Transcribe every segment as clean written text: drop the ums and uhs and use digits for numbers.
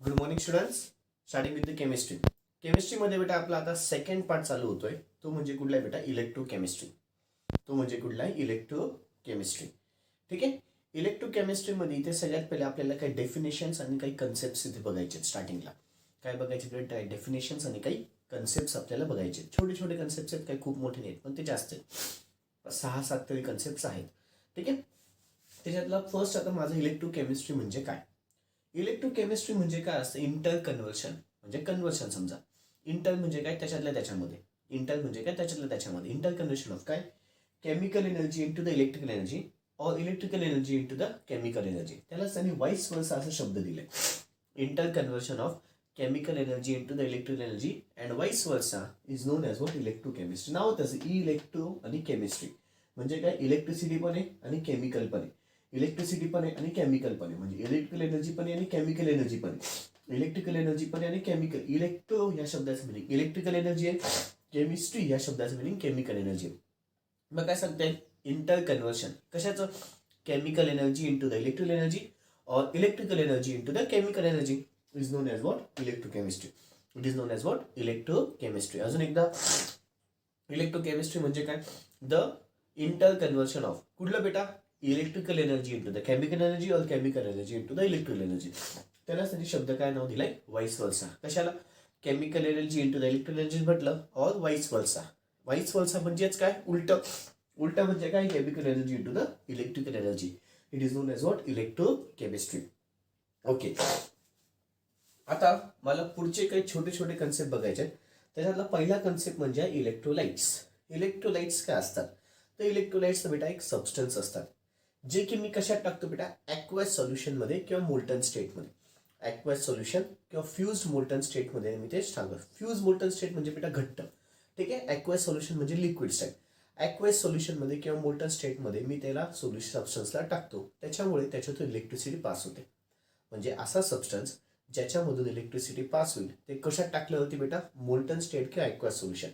Good morning students. Starting with the chemistry. केमिस्ट्रीमध्ये बेटा आपला आता सेकंड पार्ट चालू होतोय. तो म्हणजे कुठला आहे बेटा? इलेक्ट्रोकेमिस्ट्री. तो म्हणजे कुठला आहे? इलेक्ट्रोकेमिस्ट्री. ठीक आहे. इलेक्ट्रोकेमिस्ट्रीमध्ये इथे सगळ्यात पहिले आपल्याला काही डेफिनेशन्स आणि काही कन्सेप्ट इथे बघायचे स्टार्टिंगला. काय बघायचे बेटा? डेफिनेशन्स आणि काही कन्सेप्ट आपल्याला बघायचे. छोटे छोटे कन्सेप्ट आहेत, काही खूप मोठे नाहीत, पण ते जास्त आहेत. 6-7 तरी कन्सेप्ट आहेत. ठीक आहे. त्याच्यातला फर्स्ट आता माझं इलेक्ट्रोकेमिस्ट्री म्हणजे काय? इलेक्ट्रोकेमिस्ट्री म्हणजे काय असतं? इंटर कन्व्हर्शन म्हणजे कन्व्हर्शन. समजा इंटर म्हणजे काय? त्याच्यातल्या त्याच्यामध्ये. इंटर म्हणजे काय? त्याच्यातल्या त्याच्यामध्ये. इंटर कन्व्हर्शन ऑफ काय? Chemical energy into the electrical energy और electrical energy into the chemical energy. त्यालाच त्यांनी वाईस वर्सा असा शब्द दिले. Inter conversion of chemical energy into the electrical energy and vice versa is known as what? Electrochemistry. नाव तसं electro आणि chemistry म्हणजे काय? इलेक्ट्रिसिटी पण आहे आणि केमिकल पण आहे. इलेक्ट्रिसिटी पण आहे आणि केमिकल पण आहे. म्हणजे इलेक्ट्रिकल एनर्जी पण आहे आणि केमिकल एनर्जी पण आहे. इलेक्ट्रिकल एनर्जी पण आहे आणि केमिकल. इलेक्ट्रो या शब्दाचं मिनिंग इलेक्ट्रिकल एनर्जी आहे. केमिस्ट्री या शब्दाचं मिनिंग केमिकल एनर्जी आहे. मग काय सांगते? इंटर कन्व्हर्शन कशाचं? Chemical energy into the electrical energy और electrical energy into the chemical energy is known as what? Electrochemistry. It is known as what? Electrochemistry. अजून एकदा, इलेक्ट्रोकेमिस्ट्री म्हणजे काय? द इंटर कन्व्हर्शन ऑफ कुठलं बेटा? Electrical energy into the chemical energy और chemical energy into the electrical energy. त्याला त्यांनी शब्द काय नाव दिलंय? Vice versa. कशाला? Chemical energy into the electrical energy म्हटलं और वाईस वर्सा. वाईस वर्सा म्हणजेच काय? उलट. उलट म्हणजे काय? Chemical energy into the electrical energy. It is known as what? Electrochemistry. Okay. आता मला पुढचे काही छोटे छोटे कन्सेप्ट बघायचे. त्याच्यातला पहिला कन्सेप्ट म्हणजे इलेक्ट्रोलाइट्स. इलेक्ट्रोलाइट्स काय असतात? तर इलेक्ट्रोलाइट्स बेटा एक सबस्टन्स असतात, जे की मी कशात टाकतो बेटा? ॲक्वस सोल्युशनमध्ये किंवा मोल्टन स्टेटमध्ये. ॲक्वस सोल्युशन किंवा फ्यूज मोल्टन स्टेटमध्ये मी तेच सांगतो. फ्यूज मोल्टन स्टेट म्हणजे बेटा घट्ट. ठीक आहे. ॲक्वस सोल्युशन म्हणजे लिक्विड स्टेट. ॲक्वस सोल्युशनमध्ये किंवा मोल्टन स्टेटमध्ये मी त्याला सोल्युशन सबस्टन्सला टाकतो. त्याच्यामुळे त्याच्यातून इलेक्ट्रिसिटी पास होते. म्हणजे असा सबस्टन्स ज्याच्यामधून इलेक्ट्रिसिटी पास होईल ते कशात टाकलं होती बेटा? मोल्टन स्टेट किंवा ॲक्वस सोल्युशन.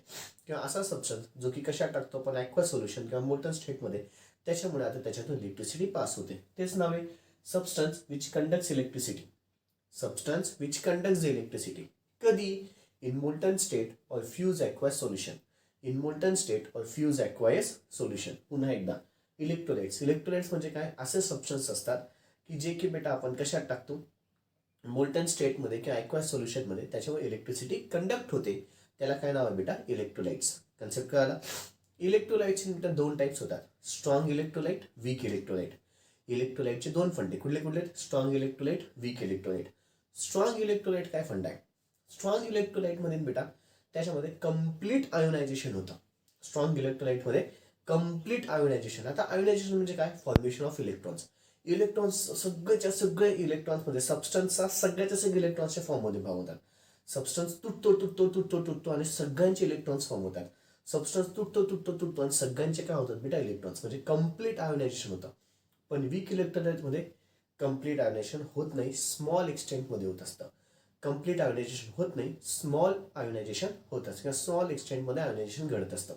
किंवा असा सबस्टन्स जो की कशात टाकतो आपण? ॲक्वस सोल्युशन किंवा मोल्टन स्टेटमध्ये. त्याच्यामुळे आता त्याच्यातून इलेक्ट्रिसिटी पास होते. तेच नाव आहे substance which conducts electricity. Substance which conducts electricity. कधी? इन मोल्टन स्टेट और fuse aqueous solution. In molten state और फ्यूज ॲक्वायस सोल्युशन. पुन्हा एकदा, इलेक्ट्रोलाइट्स. इलेक्ट्रोलाइट्स म्हणजे काय? असे सबस्टन्स असतात की जे की बेटा आपण कशात टाकतो? मोल्टन स्टेटमध्ये किंवा ॲक्वस सोल्युशनमध्ये. त्याच्यामुळे इलेक्ट्रिसिटी कंडक्ट होते. त्याला काय नाव आहे बेटा? इलेक्ट्रोलाइट्स. कन्सेप्ट कळाला? इलेक्ट्रोलाइटचे बेटा दोन टाइप्स होतात. Strong electrolyte, weak electrolyte. इलेक्ट्रोलाइटचे दोन फंडे कुठले कुठले? Strong electrolyte, weak electrolyte. Strong electrolyte काय फंड आहे? स्ट्रॉंग इलेक्ट्रोलाइटमध्ये बेटा त्याच्यामध्ये कम्प्लीट आयोनायझेशन होतं. स्ट्रॉंग इलेक्ट्रोलाइटमध्ये कम्प्लीट आयोनायझेशन. आता आयोनायझेशन म्हणजे काय? Formation of electrons. इलेक्ट्रॉन्स सगळ्याच्या सगळे इलेक्ट्रॉन्समध्ये सब्सटन्सचा सगळ्याच्या सगळे इलेक्ट्रॉन्सच्या फॉर्ममध्ये भाग होतात. सबस्टन्स तुटतो तुटतो तुटतो तुटतो आणि सगळ्यांचे इलेक्ट्रॉन्स फॉर्म होतात. सबस्टन्स तुटतो तुटतो तुटतो आणि सगळ्यांचे काय होतात बेटा? इलेक्ट्रॉन्स. म्हणजे कम्प्लीट आयोनायझेशन होतं. पण वीक इलेक्ट्रोलाइटमध्ये कम्प्लीट आयोनायझेशन होत नाही, स्मॉल एक्सटेंटमध्ये होत असतं. कम्प्लीट आयोनायझेशन होत नाही, स्मॉल आयोनायझेशन होत असतं किंवा स्मॉल एक्सटेंटमध्ये आयोनायझेशन घडत असतं.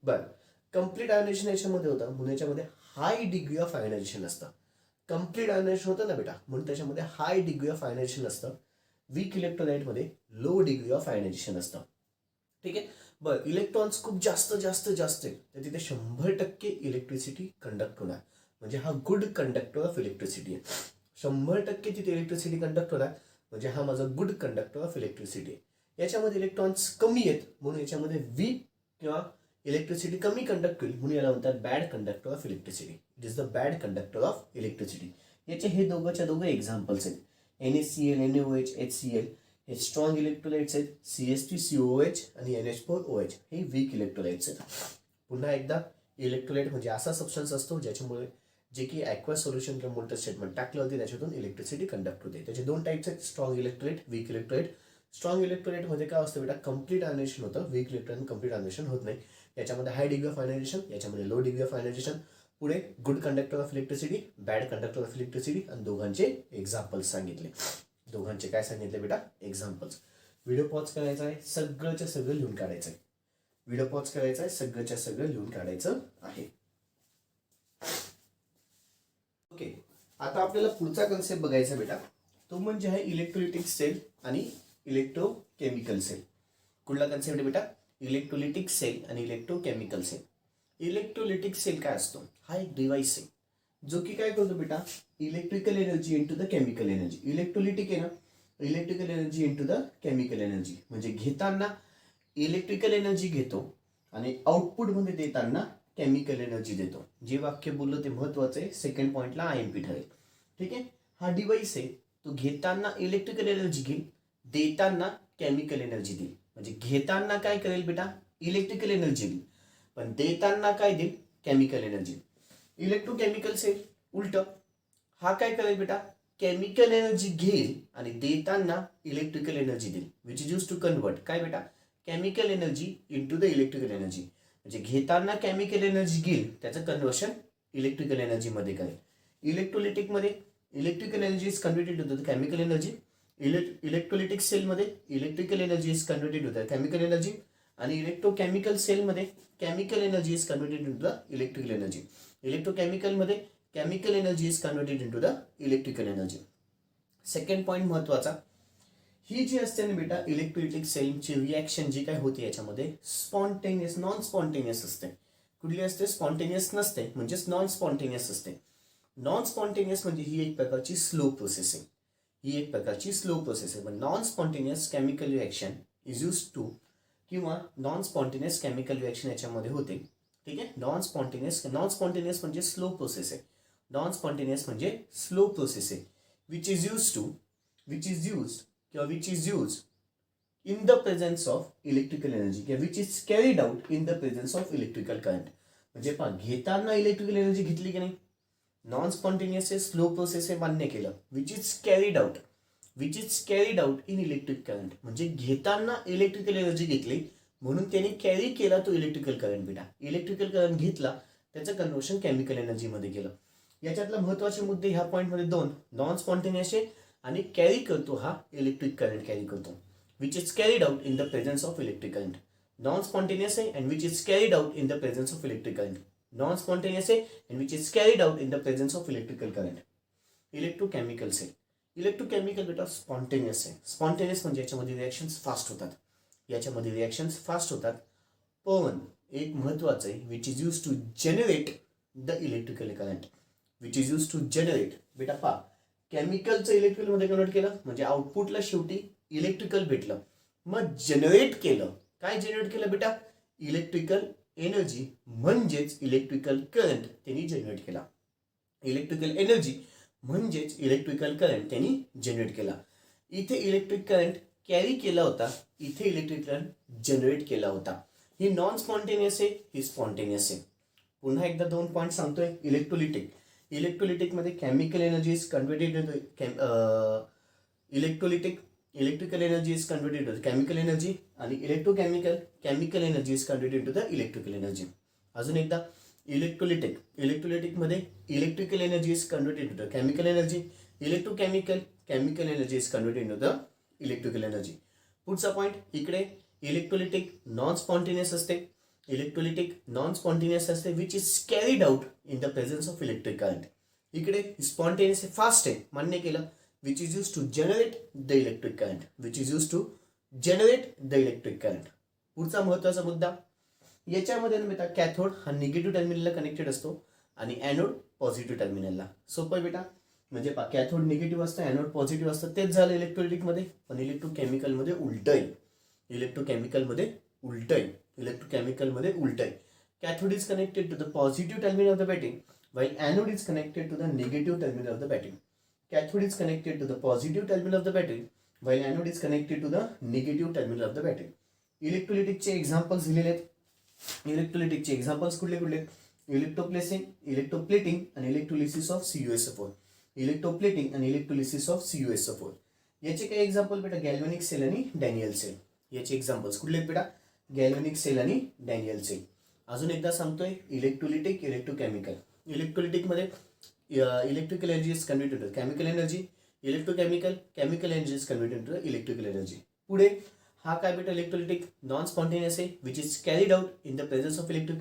बरं, कम्प्लीट आयोनायझेशन याच्यामध्ये होतं म्हणून याच्यामध्ये हाय डिग्री ऑफ आयोनायझेशन असतं. कम्प्लीट आयोनायझेशन होतं ना बेटा, म्हणून त्याच्यामध्ये हाय डिग्री ऑफ आयोनायझेशन असतं. वीक इलेक्ट्रोलाइटमध्ये लो डिग्री ऑफ आयोनायझेशन असतं. ठीक आहे. बरं, इलेक्ट्रॉन्स खूप जास्त जास्त जास्त आहे तर तिथे 100% इलेक्ट्रिसिटी कंडक्ट होणार. म्हणजे हा गुड कंडक्टर ऑफ इलेक्ट्रिसिटी आहे. 100% तिथे इलेक्ट्रिसिटी कंडक्ट होणार म्हणजे हा माझा गुड कंडक्टर ऑफ इलेक्ट्रिसिटी आहे. याच्यामध्ये इलेक्ट्रॉन्स कमी आहेत म्हणून याच्यामध्ये वीक किंवा इलेक्ट्रिसिटी कमी कंडक्ट होईल म्हणून याला म्हणतात bad conductor of electricity. It is the bad conductor of electricity. याचे हे दोघंच्या दोघं एक्झाम्पल्स आहेत. NaCl, NaOH, HCl हे स्ट्रॉंग इलेक्ट्रोलाइट्स आहेत. CH3COOH आणि NH4OH हे वीक इलेक्ट्रोलाइट्स आहेत. पुन्हा एकदा, इलेक्ट्रोलाइट म्हणजे असा सबस्टन्स असतो ज्याच्यामुळे जे की ॲक्वस सोल्युशन किंवा मोल्टन स्टेटमध्ये टाकलं होते त्याच्यातून इलेक्ट्रिसिटी कंडक्ट होते. त्याचे दोन टाइप्स आहेत, strong electrolyte, weak electrolyte. Strong इलेक्ट्रोलाइटमध्ये काय असतं बेटा? कम्प्लीट आयोनायझेशन होतं. वीक इलेक्ट्रोलाइट कम्प्लीट आयोनायझेशन होत नाही. याच्यामध्ये हाय डिग्री ऑफ आयोनायझेशन, याच्यामध्ये लो डिग्री ऑफ आयोनायझेशन. पुढे good conductor of electricity, bad conductor of electricity आणि दोघांचे एक्झाम्पल्स सांगितले. दोघांचे काय सांगितले बेटा? एक्झाम्पल्स. व्हिडिओ पॉज करायचा आहे, सगळंच्या सगळं लिहून काढायचं आहे. व्हिडिओ पॉज करायचा आहे, सगळंच्या सगळं लिहून काढायचं आहे. ओके. आता आपल्याला पुढचा कन्सेप्ट बघायचा बेटा, तो म्हणजे आहे इलेक्ट्रोलिटिक सेल आणि इलेक्ट्रोकेमिकल सेल. कुठला कन्सेप्ट आहे बेटा? इलेक्ट्रोलिटिक सेल आणि इलेक्ट्रोकेमिकल सेल. इलेक्ट्रोलिटिक सेल काय असतो? हा एक डिव्हाइस आहे जो की काय करतो बेटा, electrical energy into the chemical energy. Electrolytic आहे ना, electrical energy into the chemical energy, म्हणजे घेताना इलेक्ट्रिकल एनर्जी घेतो आणि आउटपुट मध्ये देताना केमिकल एनर्जी देतो. जे वाक्य बोललो ते महत्वाचं आहे, सेकंड पॉइंटला IMP ठरेल. ठीक आहे. हा डिव्हाइस आहे, तो घेताना इलेक्ट्रिकल एनर्जी घेईल, देताना केमिकल एनर्जी देईल. म्हणजे घेताना काय करेल बेटा, इलेक्ट्रिकल एनर्जी देईल, पण देताना काय देईल, केमिकल एनर्जी. इलेक्ट्रोकेमिकल सेल उलट, हा काय करेल बेटा, केमिकल एनर्जी घेईल आणि देताना इलेक्ट्रिकल एनर्जी देईल, which is use to convert काय बेटा, chemical energy into the electrical energy. म्हणजे घेताना केमिकल एनर्जी घेईल, त्याचं कन्वर्शन इलेक्ट्रिकल एनर्जी मध्ये करेल. इलेक्ट्रोलिटिक मध्ये electrical energy is converted to the chemical energy. Electrolytic cell मध्ये electrical energy is converted to the chemical energy, आणि इलेक्ट्रोकेमिकल सेल मध्ये chemical energy is converted to the electrical energy. Electrochemical मध्ये chemical energy is converted into the electrical energy. Second point महत्वाचा, ही जी असते ना बेटा electrolytic सेलची रिॲक्शन जी काय होते याच्यामध्ये स्पॉन्टेनियस नॉन स्पॉन्टेनियस असते. कुठली असते? स्पॉन्टेनियस नसते, म्हणजेच नॉन स्पॉन्टेनियस असते. नॉन स्पॉन्टेनियस म्हणजे ही एक प्रकारची स्लो प्रोसेस आहे, ही एक प्रकारची स्लो प्रोसेस आहे. पण non spontaneous chemical reaction is use to, किंवा नॉन स्पॉन्टेनियस केमिकल रिॲक्शन याच्यामध्ये होते. ठीक आहे. नॉन स्पॉन्टेनियस म्हणजे स्लो प्रोसेस आहे. नॉन स्पॉन्टेनियस म्हणजे स्लो प्रोसेस आहे, which is use in the presence of electrical energy, किंवा which is carried out in the presence of electrical current. म्हणजे पहा, घेताना इलेक्ट्रिकल एनर्जी घेतली की नाही, नॉन स्पॉन्टेनियस आहे, स्लो प्रोसेस आहे, मान्य केलं. Which is carried out in electric current, म्हणजे घेताना इलेक्ट्रिकल एनर्जी घेतली म्हणून त्याने कॅरी केला तो इलेक्ट्रिकल करंट बेटा. इलेक्ट्रिकल करंट घेतला, त्याचं कन्वर्शन केमिकल एनर्जी मध्ये केलं. याच्यातला महत्वाचे मुद्दे ह्या पॉईंटमध्ये दोन, नॉन स्पॉन्टेनियस आहे आणि कॅरी करतो हा इलेक्ट्रिक करंट कॅरी करतो, which is carried out in the presence of electric current. Non spontaneous आहे and which is carried out in the presence of electric current. Non spontaneous आहे and which is carried out in the presence of electrical current. Electrochemical cell. Electrochemical बेटा spontaneous आहे. Spontaneous म्हणजे याच्यामध्ये reactions fast होतात, पण एक महत्वाचं आहे, which is use to generate the electrical current. बेटा पहा, केमिकलचं इलेक्ट्रिकल मध्ये कन्वर्ट केलं म्हणजे आउटपुटला शेवटी इलेक्ट्रिकल भेटलं. मग जनरेट केलं, काय जनरेट केलं बेटा, इलेक्ट्रिकल एनर्जी म्हणजेच इलेक्ट्रिकल करंट त्यांनी जनरेट केला. इलेक्ट्रिकल एनर्जी म्हणजेच इलेक्ट्रिकल करंट त्यांनी जनरेट केला. इथे इलेक्ट्रिक करंट कॅरी केला होता, इथे इलेक्ट्रिक करंट जनरेट केला होता. ही नॉन स्पॉन्टेनियस आहे, ही स्पॉन्टेनियस आहे. पुन्हा एकदा दोन पॉईंट सांगतोय. इलेक्ट्रोलिटिक मध्ये chemical energy is converted electrical energy is converted to chemical energy, आणि chemical energy is converted to the electrical energy. अजून एकदा, इलेक्ट्रोलिटिक मध्ये electrical energy is converted to the chemical energy, chemical energy is converted to the electrical energy. पुढचा point इकडे, electrolytic non spontaneous असते, which is carried out in the presence of electric current. इकडे spontaneous आहे, fast आहे, मान्य केलं, which is use to generate the electric current. पुढचा महत्वाचा मुद्दा, याच्यामध्ये बेटा कॅथोड हा निगेटिव्ह टर्मिनलला कनेक्टेड असतो आणि ॲनोड पॉझिटिव्ह टर्मिनलला. सोपं आहे बेटा, म्हणजे पहा, कॅथोड निगेटिव्ह असतं, ॲनोड पॉझिटिव्ह असतं. तेच झालं इलेक्ट्रोलिटिक मध्ये, पण इलेक्ट्रोकेमिकल मध्ये उलट आहे. Cathode is connected to the positive terminal of the battery, while anode is connected to the negative terminal of the battery. Cathode is connected to the positive terminal of the battery, while anode is connected to the negative terminal of the battery. इलेक्ट्रोलिटिकचे examples दिलेले आहेत. इलेक्ट्रोलिटिकचे examples कुठले कुठले? Electroplating आणि electrolysis of CuSO4. याचे काही example बेटा galvanic cell आणि डॅनियल सेल. याचे एक्झाम्पल्स कुठले आहेत बेटा? गॅल्व्हॅनिक सेल आणि डॅनियल सेल. अजून एकदा सांगतोय, इलेक्ट्रोलिटिक, इलेक्ट्रोकेमिकल. इलेक्ट्रोलिटिकमध्ये electrical energy is converted to chemical energy, electrochemical chemical energy is converted to electrical energy. पुढे हा काय बेटा? इलेक्ट्रोलिटिक नॉन स्पॉन्टेनियस आहे, which is carried out in the presence of electric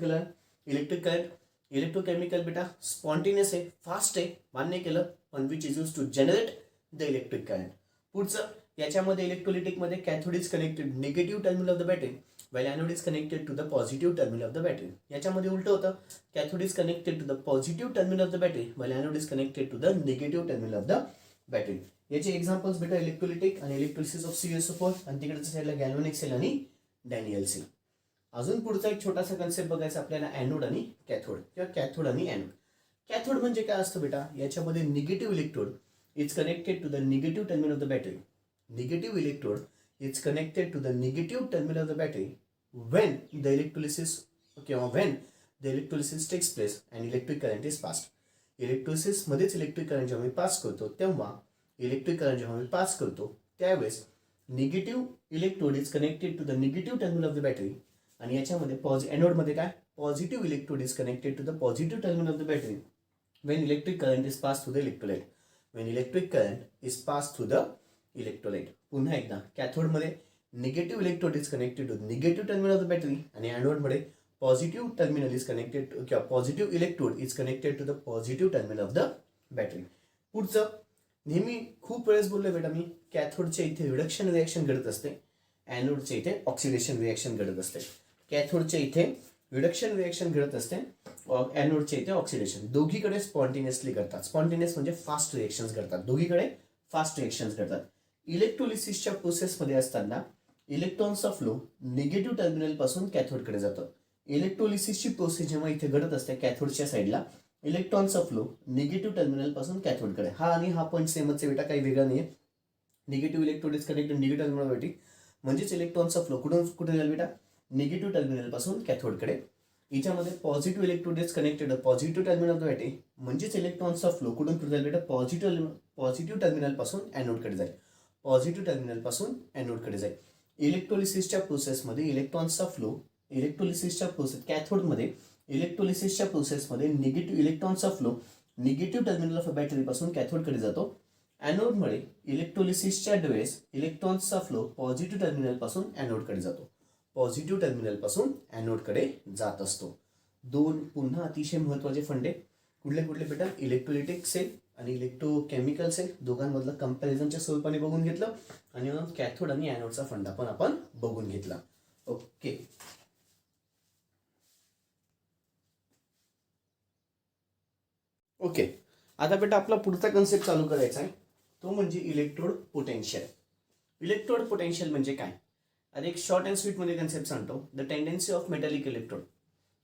current. Electrochemical बेटा spontaneous आहे, fast आहे, मान्य केलं, पण which is use to generate the electric current. पुढचं याच्यामध्ये इलेक्ट्रोलिटिकमध्ये cathode is connected negative terminal of the battery while anode is connected to the positive terminal of the battery. याच्यामध्ये उलट होतं, cathode is connected to the positive terminal of the battery while anode is connected to the negative terminal of the battery. याचे examples बेटा electrolytic आणि electrolysis of CuSO4 आणि तिकडच्या साईडला galvanic cell आणि डॅनियल सेल. अजून पुढचा एक छोटासा कन्सेप्ट बघायचा आपल्याला एनोड आणि कॅथोड किंवा कॅथोड आणि एनोड. कॅथोड म्हणजे काय असतं बेटा, याच्यामध्ये negative electrode is connected to the negative terminal of the battery. Negative electrode is connected to the negative terminal of the battery when the electrolysis when the electrolysis takes place and electric current is passed. Electrolysis मध्येच electric current जेव्हा मी pass करतो तेव्हा electric current जेव्हा मी pass करतो त्यावेळेस negative electrode is connected to the negative terminal of the battery आणि याच्यामध्ये एनोडमध्ये काय positive electrode is connected to the positive terminal of the battery when electric current is passed through the electrolyte. when electric current is passed through the electrolyte. पुन्हा एकदा कॅथोडमध्ये negative electrode is connected to negative terminal of the battery आणि एनोडमध्ये positive terminal is connected किंवा positive electrode is connected to the positive terminal of the battery. पुढचं नेहमी खूप वेळेस बोललोय बेटा मी, कॅथोडच्या इथे रिडक्शन रिॲक्शन घडत असते, एनोडच्या इथे ऑक्सिडेशन रिॲक्शन घडत असते. कॅथोडच्या इथे रिडक्शन रिॲक्शन घडत असते, एनोडच्या इथे ऑक्सिडेशन. दोघीकडे स्पॉन्टेनियसली घडतात. स्पॉन्टेनियस म्हणजे फास्ट रिॲक्शन्स घडतात, दोघीकडे फास्ट रिॲक्शन्स घडतात. इलेक्ट्रोलिसिसच्या प्रोसेसमध्ये असताना इलेक्ट्रॉनचा फ्लो निगेटिव्ह टर्मिनल पासून कॅथोडकडे जातो. इलेक्ट्रोलिसिसची प्रोसेस जेव्हा इथे घडत असते कॅथोडच्या साईडला, इलेक्ट्रॉनचा फ्लो निगेटिव्ह टर्मिनल पासून कॅथोडकडे. हा आणि हा पॉईंट सेमच आहे बेटा, काही वेगळा नाही आहे. Negative electrode is connected negative terminal battery म्हणजेच इलेक्ट्रॉनचा फ्लो कुठे जाईल बेटा, निगेटिव्ह टर्मिनल पासून कॅथोडकडे. याच्यामध्ये positive electrode is connected positive terminal of the battery म्हणजेच इलेक्ट्रॉनचा फ्लो कुठे जाईल बेटा, पॉझिटिव्ह टर्मिनल पासून एनोडकडे जाईल. पॉझिटिव्ह टर्मिनल पासून एनोडकडे जाईल. इलेक्ट्रोलिसिसच्या प्रोसेसमध्ये इलेक्ट्रॉनचा फ्लो इलेक्ट्रोलिसिसच्या प्रोसेस कॅथोडमध्ये इलेक्ट्रोलिसिसच्या प्रोसेसमध्ये निगेटिव्ह इलेक्ट्रॉनचा flow negative terminal of battery पासून कॅथोडकडे जातो. एनोडमध्ये इलेक्ट्रोलिसिसच्या वेळेस इलेक्ट्रॉन्सचा फ्लो पॉझिटिव्ह टर्मिनल पासून एनोडकडे जातो. पॉझिटिव्ह टर्मिनल पासून एनोडकडे जात असतो. दोन पुन्हा अतिशय महत्त्वाचे फंडे कुठले बेटा, इलेक्ट्रोलिटिक सेल आणि इलेक्ट्रोकेमिकल सेल दोघांमधलं कंपॅरिझनच्या स्वरूपाने बघून घेतलं आणि कॅथोड आणि एनोडचा फंडा पण आपण बघून घेतला. Okay, okay. आता बेटा आपला पुढचा कन्सेप्ट चालू करायचा आहे, तो म्हणजे इलेक्ट्रोड पोटेन्शियल. इलेक्ट्रोड पोटेन्शियल म्हणजे काय, आता एक शॉर्ट अँड स्वीट मध्ये कन्सेप्ट सांगतो. The tendency of metallic electrode,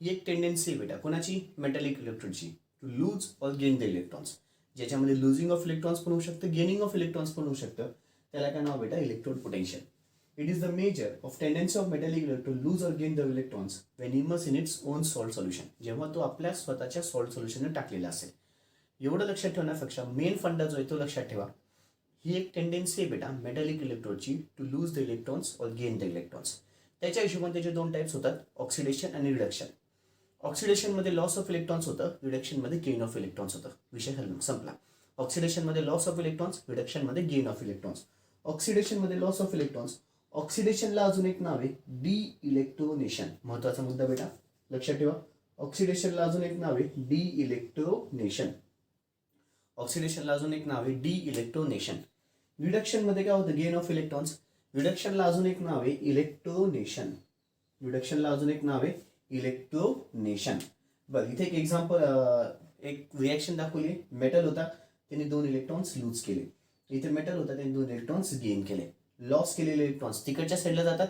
ही एक टेंडन्सी आहे बेटा कोणाची, मेटॅलिक इलेक्ट्रोडची, to lose or gain the electrons. ज्याच्यामध्ये लुझिंग ऑफ इलेक्ट्रॉन्स पण होऊ शकतं, गेनिंग ऑफ इलेक्ट्रॉन्स पण होऊ शकतं. त्याला काय नाव बेटा, electrode potential. It is the measure of tendency of metallic electrode lose or gain the electrons when immerse in its own salt solution, जेव्हा तो आपल्या स्वतःच्या सॉल्ट सोल्युशनने टाकलेला असेल. एवढं लक्षात ठेवण्यापेक्षा मेन फंडा जो आहे तो लक्षात ठेवा. ही एक टेंडन्सी आहे बेटा मेटॅलिक इलेक्ट्रोडची टू लूज द इलेक्ट्रॉन्स और गेन द इलेक्ट्रॉन्स. त्याच्या हिशोबाने त्याचे दोन टाइप्स होतात, ऑक्सिडेशन आणि रिडक्शन. ऑक्सिडेशनमध्ये लॉस ऑफ इलेक्ट्रॉन्स होतं, रिडक्शनमध्ये गेन ऑफ इलेक्ट्रॉन्स होतं. विषय संपला. ऑक्सिडेशनमध्ये लॉस ऑफ इलेक्ट्रॉन्स, रिडक्शनमध्ये गेन ऑफ इलेक्ट्रॉन्स. ऑक्सिडेशनमध्ये लॉस ऑफ इलेक्ट्रॉन्स, ऑक्सिडेशनला अजून एक नाव आहे डी इलेक्ट्रोनेशन. महत्वाचा मुद्दा बेटा लक्षात ठेवा. ऑक्सिडेशनला अजून एक नाव आहे डी इलेक्ट्रोनेशन. ऑक्सिडेशनला अजून एक नाव आहे डी इलेक्ट्रोनेशन. रिडक्शनमध्ये काय होतं, गेन ऑफ इलेक्ट्रॉन्स. रिडक्शनला अजून एक नाव आहे इलेक्ट्रोनेशन. रिडक्शनला अजून एक नाव आहे इलेक्ट्रोनेशन. बरं, इथे एक एक्झाम्पल, एक रिॲक्शन दाखवली. मेटल होता, त्यांनी 2 इलेक्ट्रॉन्स लूज केले. इथे मेटल होता, त्यांनी 2 इलेक्ट्रॉन्स गेन केले. लॉस केलेले इलेक्ट्रॉन्स तिकडच्या साईडला जातात,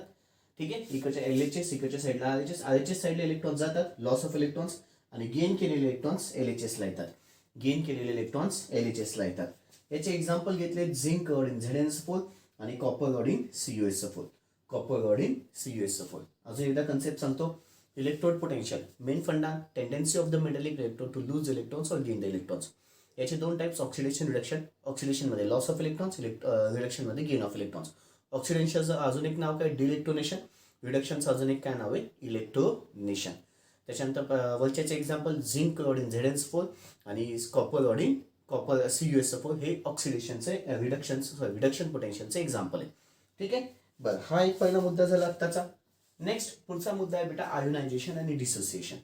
ठीक आहे, इकडच्या LHS, इकडच्या साईडला RHS साईडला इलेक्ट्रॉन्स जातात, लॉस ऑफ इलेक्ट्रॉन्स. आणि गेन केलेले इलेक्ट्रॉन्स LHS ला येतात. गेन केलेले इलेक्ट्रॉन्स LHS ला येतात. याचे एक्झाम्पल घेतले झिंक रॉड इन ZnSO4 आणि copper rod in CuSO4. Copper rod in CuSO4. अजून एकदा कन्सेप्ट सांगतो. Electrode potential, main funda, tendency of the metallic electrode to lose electrons और गेन द इलेक्ट्रॉन्स. याचे दोन टाइप्स, ऑक्सिडेशन, रिडक्शन. ऑक्सिडेशनमध्ये loss of electrons, रिडक्शनमध्ये gain of electrons. ऑक्सिडेशनचं अजून एक नाव काय, डिइलेक्ट्रोनेशन. रिडक्शनचं अजून एक काय नाव आहे, इलेक्ट्रोनेशन. त्याच्यानंतर वरच्याचे example zinc rod in ZnSO4 आणि कॉपर रॉड इन CuSO4 हे ऑक्सिडेशनचे रिडक्शन पोटेन्शियलचे एक्झाम्पल आहे. ठीक आहे, बरं, हा एक पहिला मुद्दा झाला आत्ताचा. नेक्स्ट पुढचा मुद्दा आहे बेटा आयोनायझेशन आणि डिसोसिएशन.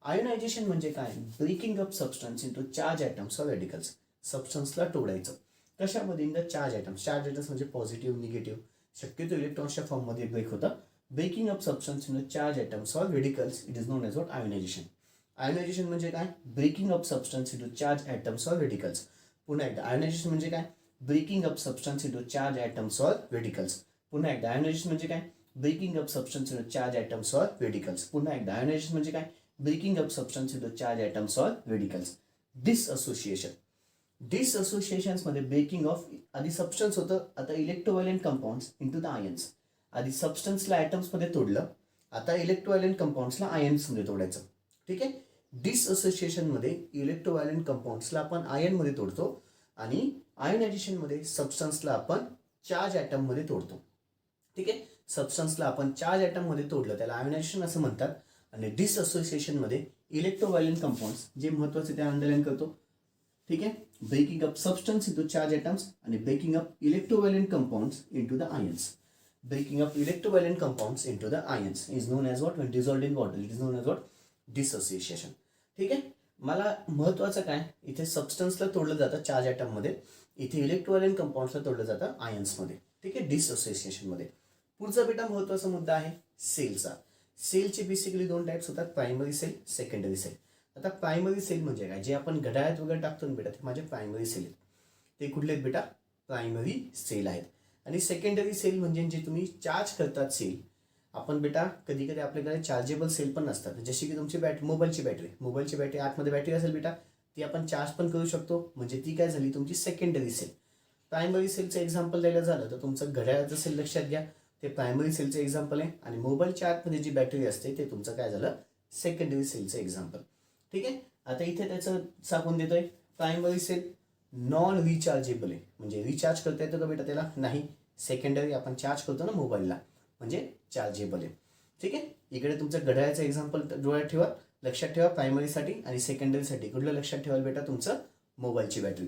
आयोनायझेशन म्हणजे काय, breaking up substance into charge atoms or radicals. सबस्टन्सला तोडायचं. कशामध्ये? In the charge atoms. Charge atoms म्हणजे पॉझिटिव्ह, निगेटिव्ह, शक्यतो इलेक्ट्रॉन्सच्या फॉर्ममध्ये ब्रेक होतं. Breaking up substance in the charge atoms or radicals it is known as what? Ionization. Ionization म्हणजे काय? Breaking up substance into charge atoms or radicals. पुन्हा एकदा, ionization म्हणजे काय? Breaking up substance into charge atoms or radicals. पुन्हा एकदा, ionization म्हणजे काय? Breaking up substance into charge atoms or radicals. पुन्हा एकदा, आयोनायझेशन म्हणजे काय? Breaking up substance into charge atoms or radicals. Dissociation. Dissociations मध्ये ब्रेकिंग ऑफ, आधी सबस्टन्स होतं, आता electrovalent compounds into the ions. आधी सबस्टन्सला आयटम्स मध्ये तोडलं, आता इलेक्ट्रोव्हायलेंट कंपाऊंड्सला आयन्स मध्ये तोडायचं. ठीक आहे. डिसअसोसिएशन मध्ये इलेक्ट्रोव्हायलेंट कंपाऊंड्सला आपण आयन मध्ये तोडतो आणि आयोनायझेशन मध्ये सबस्टन्सला आपण चार्ज आयटम मध्ये तोडतो. ठीक आहे. सबस्टन्सला आपण चार्ज आयटम मध्ये तोडलं त्याला आयोनायझेशन असं म्हणतात. आणि डिसअसोसिएशन मध्ये इलेक्ट्रोव्हायलेंट कंपाऊंड्स जे महत्वाचे ते आंदोलन करतो. ठीक आहे. Breaking up substance into charge atoms आणि breaking up electrovalent compounds into the ions. Breaking up electrovalent compounds into the ions is known as what? When dissolved in water it is known as what? Dissociation. ठीक आहे. मला महत्वाचं काय, इथे सबस्टन्सला तोडलं जातं charge item मध्ये, इथे इलेक्ट्रोव्हायलेंट कंपाऊंड्सला तोडलं जातं आयन्स मध्ये. ठीक आहे. डिसअसोसिएशन मध्ये. पुढचा बेटा महत्वाचा मुद्दा आहे सेलचा. सेलचे बेसिकली दोन टाइप्स होतात, प्रायमरी सेल, सेकंडरी सेल. आता प्रायमरी सेल म्हणजे काय? जे आपण घड्याळात वगैरे टाकतो ना बेटा, ते माझे प्रायमरी सेल आहेत. ते कुठले आहेत बेटा? प्रायमरी सेल आहेत. आणि सेकंडरी सेल म्हणजे जे तुम्ही चार्ज करतात सेल. आपण बेटा कधी कधी आपल्याकडे चार्जेबल सेल पण नसतात, जशी की तुमची मोबाईलची बॅटरी आतमध्ये बॅटरी असेल बेटा, ती आपण चार्ज पण करू शकतो, म्हणजे ती काय झाली तुमची सेकंडरी सेल. प्रायमरी सेलचं एक्झाम्पल द्यायला झालं तर तुमचं घड्याळाचं सेल लक्षात घ्या, ते प्रायमरी सेलचं एक्झाम्पल आहे. आणि मोबाईलच्या आतमध्ये जी बॅटरी असते ते तुमचं काय झालं? सेकंडरी सेलचं एक्झाम्पल. ठीक आहे. आता इथे त्याचं सांगून देतोय, प्रायमरी सेल नॉन रिचार्जेबल आहे, म्हणजे रिचार्ज करता येतं का बेटा त्याला? नाही. सेकंडरी आपण चार्ज करतो ना मोबाईलला, म्हणजे चार्जेबल आहे. ठीक आहे. इकडे तुमचं घड्याळाचं एक्झाम्पल डोळ्यात ठेवा, लक्षात ठेवा प्रायमरीसाठी. आणि सेकंडरीसाठी कुठलं लक्षात ठेवाल बेटा? तुमचं मोबाईलची बॅटरी.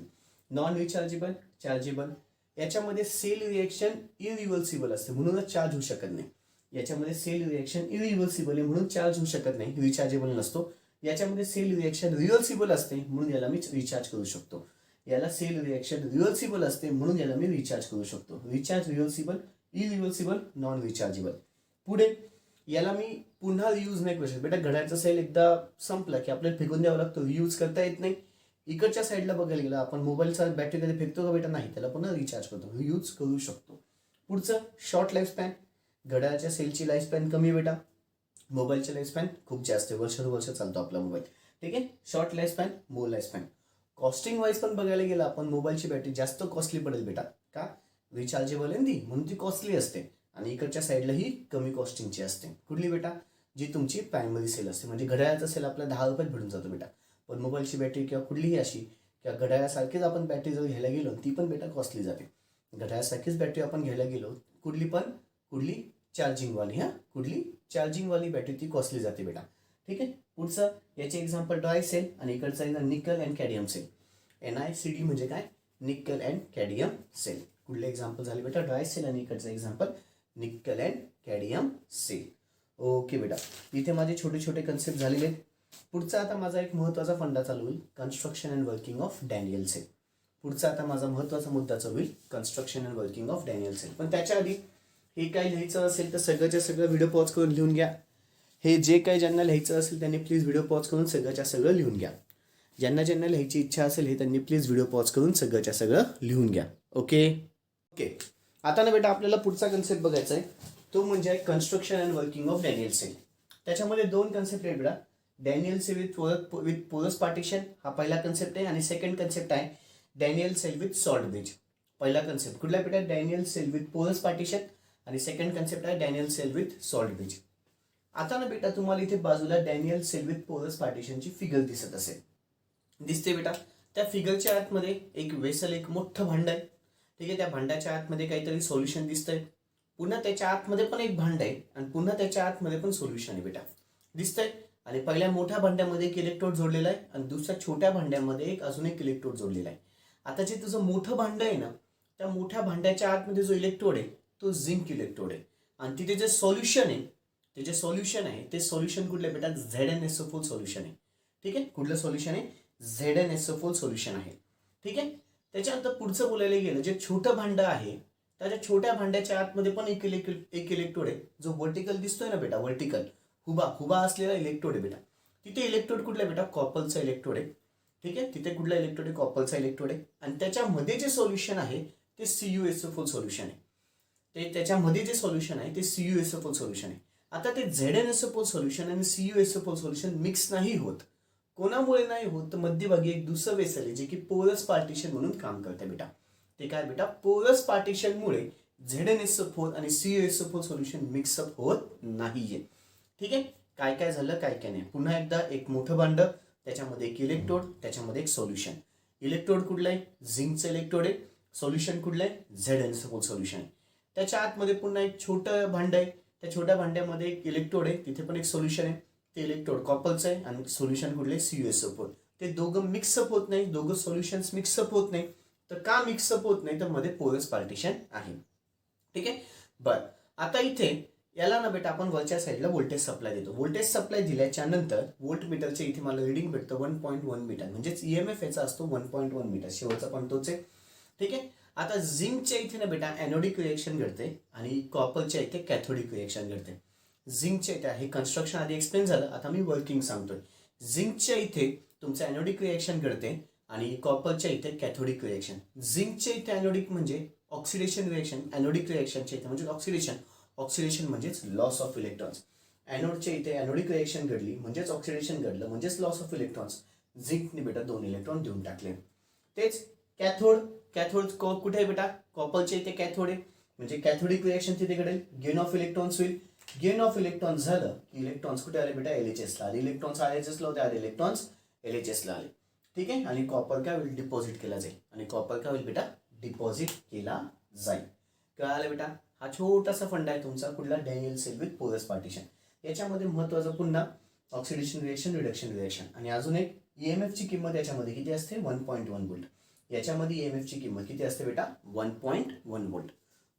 Non rechargeable, chargeable. याच्यामध्ये सेल रिएक्शन इरिव्हर्सिबल असते, म्हणूनच चार्ज होऊ शकत नाही. याच्यामध्ये सेल रिएक्शन इरिव्हर्सिबल आहे म्हणून चार्ज होऊ शकत नाही, रिचार्जेबल नसतो. याच्यामध्ये सेल रिएक्शन रिव्हर्सिबल असते म्हणून याला मी रिचार्ज करू शकतो. याला सेल रिएक्शन रिव्हर्सिबल असते म्हणून याला मी रिचार्ज करू शकतो. Recharge reversible, irreversible, non rechargeable. पुढे याला मी पुन्हा रियूज नाही करू शकत बेटा. घड्याळाचा सेल एकदा संपला की आपल्याला फेकून द्यावा लागतो, रियूज करता येत नाही. इकडच्या साईडला बघायला गेलं आपण मोबाईलचा बॅटरी कधी फेकतो का बेटा? नाही. त्याला पुन्हा रिचार्ज करतो, रियूज करू शकतो. पुढचं शॉर्ट लाईफ स्पॅन. घड्याळाच्या सेलची लाईफ स्पॅन कमी बेटा, मोबाईलची लाईफ स्पॅन खूप जास्त आहे, वर्ष चालतो आपला मोबाईल. ठीक आहे. शॉर्ट लाईफ स्पॅन, मोर लाईफ स्पॅन. कॉस्टिंग वाईज पण बघायला गेलं आपण मोबाईलची बॅटरी जास्त कॉस्टली पडेल बेटा. का? रिचार्जेबल आहे ती म्हणून ती कॉस्टली असते. आणि इकडच्या साईडला ही कमी कॉस्टिंगची असते. कुठली बेटा? जी तुमची प्रायमरी सेल असते. म्हणजे घड्याळाचा सेल आपल्याला 10 रुपयात भेटून जातो बेटा. पण मोबाईलची बॅटरी किंवा कुठलीही अशी किंवा घड्याळासारखीच आपण बॅटरी जर घ्यायला गेलो ती पण बेटा कॉस्टली जाते. घड्याळासारखीच बॅटरी आपण घ्यायला गेलो, कुठली चार्जिंगवाली, कुठली चार्जिंगवाली बॅटरी, ती कॉस्टली जाते बेटा. ठीक आहे. पुढचं याचे एक्झाम्पल ड्राय सेल आणि इकडचा आहे निकल अँड कॅडमियम सेल. NiCd म्हणजे काय? निकल अँड कॅडमियम सेल. कुठले एक्झाम्पल झाले बेटा? ड्राय सेल आणि इकडचं एक्झाम्पल निकल अँड कॅडमियम सेल. ओके बेटा, इथे माझे छोटे छोटे कन्सेप्ट झालेले आहेत. पुढचा आता माझा एक महत्त्वाचा फंडा चालू होईल, construction and working of Daniel cell. पुढचा आता माझा महत्त्वाचा मुद्दा चालू होईल, construction and working of Daniel cell. पण त्याच्या आधी हे काय लिहायचं असेल तर सगळ्याच्या सगळं व्हिडिओ पॉज करून लिहून घ्या. हे जे काही ज्यांना लिहायचं असेल त्यांनी प्लीज व्हिडिओ पॉज करून सगळ्याच्या सगळं लिहून घ्या. ज्यांना लिहायची इच्छा असेल हे त्यांनी प्लीज व्हिडिओ पॉज करून सगळ्याच्या सगळं लिहून घ्या. ओके. आता ना बेटा आपल्याला पुढचा कन्सेप्ट बघायचा आहे, तो म्हणजे आहे construction and working of Daniel cell. त्याच्यामध्ये दोन कन्सेप्ट आहेत बेटा. Daniel cell with porous partition हा पहिला कन्सेप्ट आहे, आणि सेकंड कन्सेप्ट आहे Daniel cell with salt bridge. पहिला कन्सेप्ट कुठला बेटा? Daniel cell with porous partition, आणि सेकंड कन्सेप्ट आहे Daniel cell with salt bridge. आता ना बेटा तुम्हाला इथे बाजूला डॅनियल सेल विथ पोरस पार्टिशनची फिगर दिसत असेल, दिसते बेटा. त्या फिगरच्या आतमध्ये एक वेसल, एक मोठं भांड आहे. ठीक आहे. त्या भांड्याच्या आतमध्ये काहीतरी सोल्युशन दिसतंय. पुन्हा त्याच्या आतमध्ये पण एक भांड आहे, आणि पुन्हा त्याच्या आतमध्ये पण सोल्युशन आहे बेटा, दिसतंय. आणि पहिल्या मोठ्या भांड्यामध्ये एक इलेक्ट्रोड जोडलेला आहे, आणि दुसऱ्या छोट्या भांड्यामध्ये एक अजून एक इलेक्ट्रोड जोडलेला आहे. आता जे तुझं मोठं भांड आहे ना, त्या मोठ्या भांड्याच्या आतमध्ये जो इलेक्ट्रोड आहे तो झिंक इलेक्ट्रोड आहे, आणि तिथे जे सोल्युशन आहे ते सोल्युशन कुठलं बेटा? ZnSO4 सोल्युशन आहे. ठीक आहे. कुठलं सोल्युशन आहे? ZnSO4 सोल्युशन आहे. ठीक आहे. त्याच्यानंतर पुढचं बोलायला गेलं, जे छोटं भांडं आहे त्याच्या छोट्या भांड्याच्या आतमध्ये पण एक इलेक्ट्रोड आहे, जो वर्टिकल दिसतोय ना बेटा, वर्टिकल हुबा असलेला इलेक्ट्रोड आहे बेटा. तिथे इलेक्ट्रोड कुठला बेटा, कॉपरचा इलेक्ट्रोड आहे. ठीक आहे, तिथे कुठला इलेक्ट्रोड आहे, कॉपरचा इलेक्ट्रोड आहे. आणि त्याच्यामध्ये जे सोल्युशन आहे ते CuSO4 सोल्युशन आहे. त्याच्यामध्ये जे सोल्युशन आहे ते CuSO4 सोल्युशन आहे. आता ते ZnSO4 सोल्युशन आणि CuSO4 सोल्युशन मिक्स नाही होत. कोणामुळे नाही होत, तर मध्यभागी एक दुसरं वेसल आहे जे की पोरस पार्टिशन म्हणून काम करते बेटा. ते काय बेटा, पोरस पार्टिशनमुळे ZnSO4 आणि CuSO4 सोल्युशन मिक्सअप होत नाहीये. ठीक आहे, काय काय झालं काय काय नाही. पुन्हा एकदा, एक मोठं भांड, त्याच्यामध्ये एक इलेक्ट्रोड, त्याच्यामध्ये एक सोल्युशन. इलेक्ट्रोड कुठलं आहे, झिंकचं इलेक्ट्रोड आहे. सोल्युशन कुठलं आहे, ZnSO4 सोल्युशन आहे. त्याच्या आतमध्ये पुन्हा एक छोटं भांड आहे. त्या छोट्या भांड्यामध्ये एक इलेक्ट्रोड आहे, तिथे पण एक सोल्युशन आहे. ते इलेक्ट्रोड कॉपरचं आहे आणि सोल्युशन कुठले, CuSO4. ते दोघं मिक्सअप होत नाही, दोघं सोल्युशन्स मिक्सअप होत नाही. तर का मिक्सअप होत नाही, तर मध्ये पोरस पार्टिशन आहे. ठीक आहे, बरं. आता इथे याला ना बेटा आपण वरच्या साईडला व्होल्टेज सप्लाय देतो. व्होल्टेज सप्लाय दिल्याच्या नंतर व्होल्ट मीटरचे इथे मला रिडिंग भेटतं 1.1 मीटर, म्हणजेच EMF याचा असतो 1.1 मीटर. शेवटचा पण तोच आहे. ठीक आहे, आता झिंकच्या इथे ना बेटा एनोडिक रिएक्शन घडते आणि कॉपरच्या इथे कॅथोडिक रिएक्शन घडते. झिंकच्या इथे हे कन्स्ट्रक्शन आधी एक्सप्लेन झालं, आता मी वर्किंग सांगतोय. झिंकच्या इथे तुमचं एनोडिक रिएक्शन घडते आणि कॉपरच्या इथे कॅथोडिक रिएक्शन. झिंकच्या इथे एनोडिक म्हणजे ऑक्सिडेशन रिएक्शन, एनोडिक रिएक्शनच्या इथे म्हणजे ऑक्सिडेशन. ऑक्सिडेशन म्हणजेच लॉस ऑफ इलेक्ट्रॉन्स. एनोडच्या इथे एनोडिक रिएक्शन घडली म्हणजेच ऑक्सिडेशन घडलं म्हणजेच लॉस ऑफ इलेक्ट्रॉन्स. झिंकने बेटा 2 इलेक्ट्रॉन देऊन टाकले. तेच कॅथोड. कॅथोड कुठे आहे बेटा, कॉपरच्या इथे कॅथोड आहे, म्हणजे कॅथोडिक रिएक्शन तिथे घडेल, गेन ऑफ इलेक्ट्रॉन्स होईल. गेन ऑफ इलेक्ट्रॉन्स झालं की इलेक्ट्रॉन्स कुठे आले बेटा, LHS ला आले. इलेक्ट्रॉन्स RHS ला होते, आले इलेक्ट्रॉन्स LHS ला आले. ठीक आहे, आणि कॉपर काय होईल, डिपॉझिट केला जाईल. आणि कॉपर काय होईल बेटा, डिपॉझिट केला जाईल. कळालं बेटा, हा छोटासा फंडा आहे तुमचा कुठला, Daniel cell with porous partition. याच्यामध्ये महत्वाचं पुन्हा ऑक्सिडेशन रिएक्शन, रिडक्शन रिएक्शन. आणि अजून एक EMF ची किंमत याच्यामध्ये किती असते, 1.1 व्होल्ट. याच्यामध्ये EMF ची किंमत किती असते बेटा, 1.1 व्होल्ट.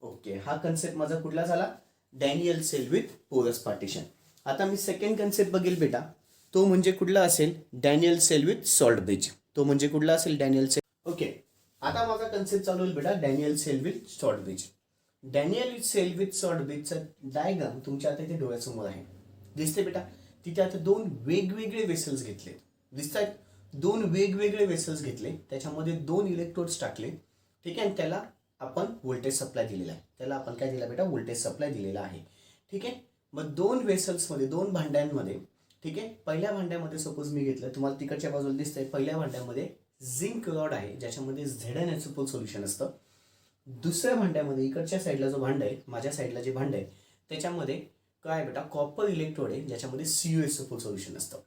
ओके, हा कन्सेप्ट माझा कुठला झाला, Daniel cell with porous partition. आता मी सेकंड कन्सेप्ट बघेल बेटा, तो म्हणजे कुठला असेल, Daniel cell with salt bridge. तो म्हणजे कुठला असेल, डॅनियल सेल. ओके, आता माझा कन्सेप्ट चालू होईल बेटा, Daniel cell with salt bridge. Daniell cell with salt ब्रिजचा डायग्राम तुमच्या आता इथे डोळ्यासमोर आहे, दिसते बेटा. तिथे आता 2 वेगवेगळे वेसल्स घेतले, दिसत आहेत. 2 वेगवेगळे वेसल्स घेतले, त्याच्यामध्ये 2 इलेक्ट्रोड्स टाकले. ठीक आहे, आणि त्याला आपण व्होल्टेज सप्लाय दिलेला आहे. त्याला आपण काय दिला बेटा, व्होल्टेज सप्लाय दिलेला आहे. ठीक आहे, मग 2 वेसल्समध्ये, 2 भांड्यांमध्ये. ठीक आहे, पहिल्या भांड्यामध्ये सपोज मी घेतलं, तुम्हाला तिकडच्या बाजूला दिसतंय, पहिल्या भांड्यामध्ये झिंक रॉड आहे ज्याच्यामध्ये ZnSO4 सोल्युशन असतं. दुसऱ्या भांड्यामध्ये इकडच्या साईडला जो भांड आहे, माझ्या साईडला जे भांड आहे, त्याच्यामध्ये काय बेटा, कॉपर इलेक्ट्रोड आहे ज्याच्यामध्ये CuSO4 सोल्युशन असतं.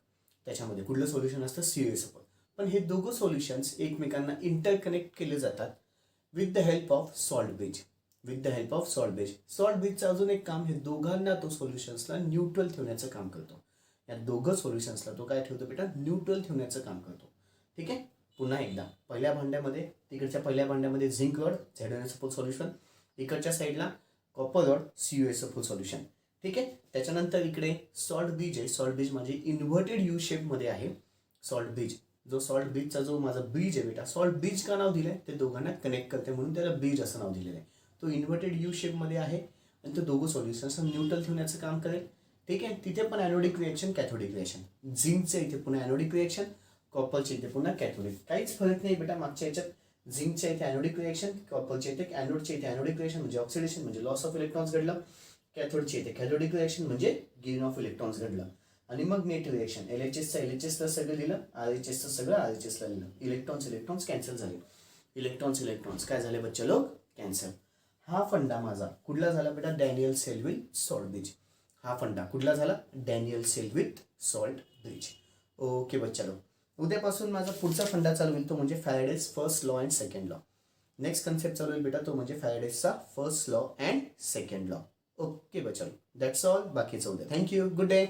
त्याच्यामध्ये कुठलं सोल्युशन असतं, CuSO4. पण हे दोघं सोल्युशन्स एकमेकांना इंटरकनेक्ट केले जातात with the help of salt bridge. With the help of salt bridge. Salt ब्रिजचं अजून एक काम, हे दोघांना तो सोल्युशन्सला न्यूट्रल ठेवण्याचं काम करतो. या दोघं सोल्युशन्सला तो काय ठेवतो बेटा, न्यूट्रल ठेवण्याचं काम करतो. ठीक आहे, पुन्हा एकदा, पहिल्या भांड्यामध्ये, तिकडच्या पहिल्या भांड्यामध्ये झिंक रॉड ZnSO4 सोल्युशन, इकडच्या साईडला कॉपर रॉड CuSO4 सोल्युशन. ठीक आहे, त्याच्यानंतर इकडे सॉल्ट ब्रिज आहे. सॉल्ट ब्रिज म्हणजे इन्व्हर्टेड यू शेप मध्ये आहे सॉल्ट ब्रिज. जो सॉल्ट ब्रिजचा जो माझा ब्रिज आहे बेटा, सॉल्ट ब्रिज का नाव दिलंय, ते दोघांना कनेक्ट करते म्हणून त्याला ब्रिज असं नाव दिलेलं आहे. तो इन्व्हर्टेड यू शेप मध्ये आहे आणि तो दोघं सोल्युशन्स न्यूट्रल ठेवण्याचं काम करेल. ठीक आहे, तिथे पण एनोडिक रिएक्शन, कॅथोडिक रिएक्शन. झिंकचे इथे पुन्हा एनोडिक रिएक्शन, कॉपरचे इथे पुन्हा कॅथोडिक. काहीच फरक नाही बेटा मागच्या याच्यात. झिंकच्या इथे एनोडिक रिएक्शन, कॉपरच्या इथे एनोडच्या इथे एनोडिक रिएक्शन म्हणजे ऑक्सिडेशन म्हणजे लॉस ऑफ इलेक्ट्रॉन्स घडलं. कॅथोडच्या इथे कॅथोडिक रिएक्शन म्हणजे गेन ऑफ इलेक्ट्रॉन्स घडलं. आणि मग नेट रिएक्शन, LHS ला सगळं दिलं, RHS सगळं RHS ला दिलं. इलेक्ट्रॉन्स कॅन्सल झाले. इलेक्ट्रॉन्स काय झाले बच्चा लोक, कॅन्सल. हा फंडा माझा कुठला झाला बेटा, Daniel cell with salt bridge. हा फंडा कुठला झाला, Daniel cell with salt bridge. Okay बच्चा लोक, उद्यापासून माझा पुढचा फंडा चालू होईल, तो म्हणजे Faraday's first law and second law. Next concept चालू होईल बेटा, तो म्हणजे फॅरेडेजचा first law and second law. Okay बच्चा, दॅट्स ऑल. बाकीचं उद्या. Thank you, good day.